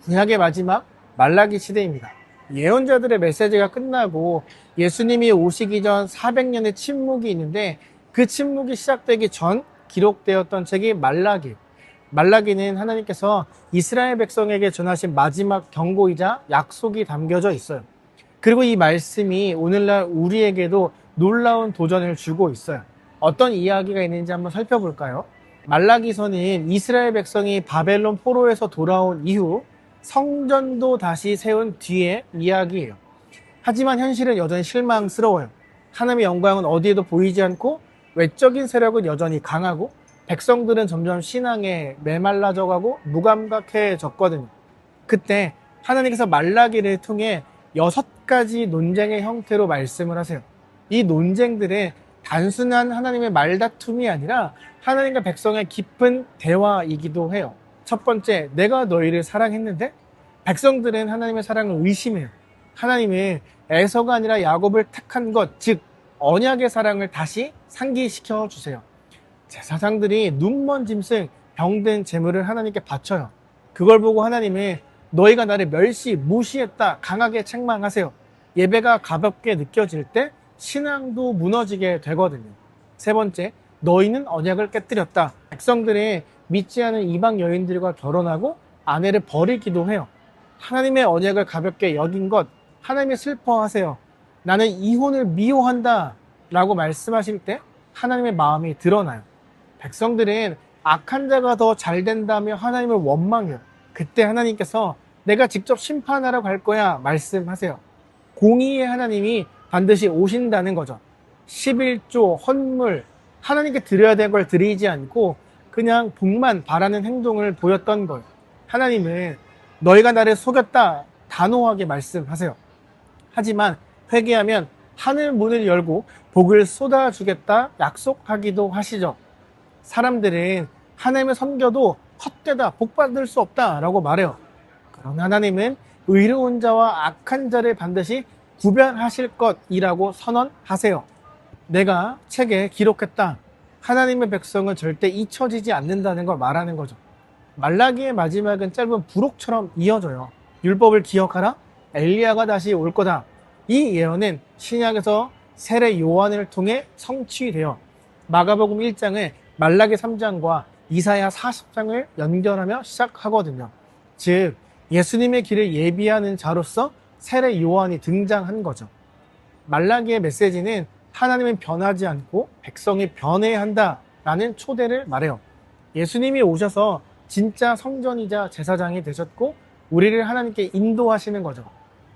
구약의 마지막 말라기 시대입니다. 예언자들의 메시지가 끝나고 예수님이 오시기 전 400년의 침묵이 있는데 그 침묵이 시작되기 전 기록되었던 책이 말라기. 말라기는 하나님께서 이스라엘 백성에게 전하신 마지막 경고이자 약속이 담겨져 있어요. 그리고 이 말씀이 오늘날 우리에게도 놀라운 도전을 주고 있어요. 어떤 이야기가 있는지 한번 살펴볼까요? 말라기서는 이스라엘 백성이 바벨론 포로에서 돌아온 이후 성전도 다시 세운 뒤의 이야기예요. 하지만 현실은 여전히 실망스러워요. 하나님의 영광은 어디에도 보이지 않고 외적인 세력은 여전히 강하고 백성들은 점점 신앙에 메말라져가고 무감각해졌거든요. 그때 하나님께서 말라기를 통해 6가지 논쟁의 형태로 말씀을 하세요. 이 논쟁들은 단순한 하나님의 말다툼이 아니라 하나님과 백성의 깊은 대화이기도 해요. 첫 번째, 내가 너희를 사랑했는데 백성들은 하나님의 사랑을 의심해요. 하나님은 에서가 아니라 야곱을 택한 것, 즉 언약의 사랑을 다시 상기시켜 주세요. 제사장들이 눈먼 짐승, 병든 재물을 하나님께 바쳐요. 그걸 보고 하나님은 너희가 나를 무시했다 강하게 책망하세요. 예배가 가볍게 느껴질 때 신앙도 무너지게 되거든요. 세 번째, 너희는 언약을 깨뜨렸다. 백성들이 믿지 않은 이방 여인들과 결혼하고 아내를 버리기도 해요. 하나님의 언약을 가볍게 여긴 것, 하나님이 슬퍼하세요. 나는 이혼을 미워한다 라고 말씀하실 때 하나님의 마음이 드러나요. 백성들은 악한 자가 더 잘 된다며 하나님을 원망해요. 그때 하나님께서 내가 직접 심판하러 갈 거야 말씀하세요. 공의의 하나님이 반드시 오신다는 거죠. 11조 헌물, 하나님께 드려야 될 걸 드리지 않고 그냥 복만 바라는 행동을 보였던 거예요. 하나님은 너희가 나를 속였다 단호하게 말씀하세요. 하지만 회개하면 하늘 문을 열고 복을 쏟아주겠다 약속하기도 하시죠. 사람들은 하나님을 섬겨도 헛되다, 복받을 수 없다 라고 말해요. 그러나 하나님은 의로운 자와 악한 자를 반드시 구별하실 것이라고 선언하세요. 내가 책에 기록했다. 하나님의 백성은 절대 잊혀지지 않는다는 걸 말하는 거죠. 말라기의 마지막은 짧은 부록처럼 이어져요. 율법을 기억하라. 엘리야가 다시 올 거다. 이 예언은 신약에서 세례 요한을 통해 성취되어 마가복음 1장을 말라기 3장과 이사야 40장을 연결하며 시작하거든요. 즉 예수님의 길을 예비하는 자로서 세례 요한이 등장한 거죠. 말라기의 메시지는 하나님은 변하지 않고 백성이 변해야 한다라는 초대를 말해요. 예수님이 오셔서 진짜 성전이자 제사장이 되셨고 우리를 하나님께 인도하시는 거죠.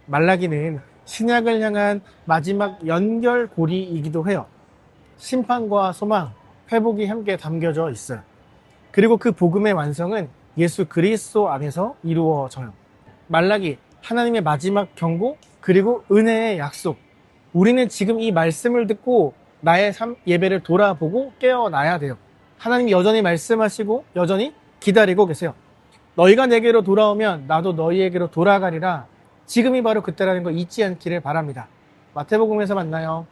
말라기는 신약을 향한 마지막 연결고리이기도 해요. 심판과 소망, 회복이 함께 담겨져 있어요. 그리고 그 복음의 완성은 예수 그리스도 안에서 이루어져요. 말라기, 하나님의 마지막 경고, 그리고 은혜의 약속. 우리는 지금 이 말씀을 듣고 나의 예배를 돌아보고 깨어나야 돼요. 하나님이 여전히 말씀하시고 여전히 기다리고 계세요. 너희가 내게로 돌아오면 나도 너희에게로 돌아가리라. 지금이 바로 그때라는 거 잊지 않기를 바랍니다. 마태복음에서 만나요.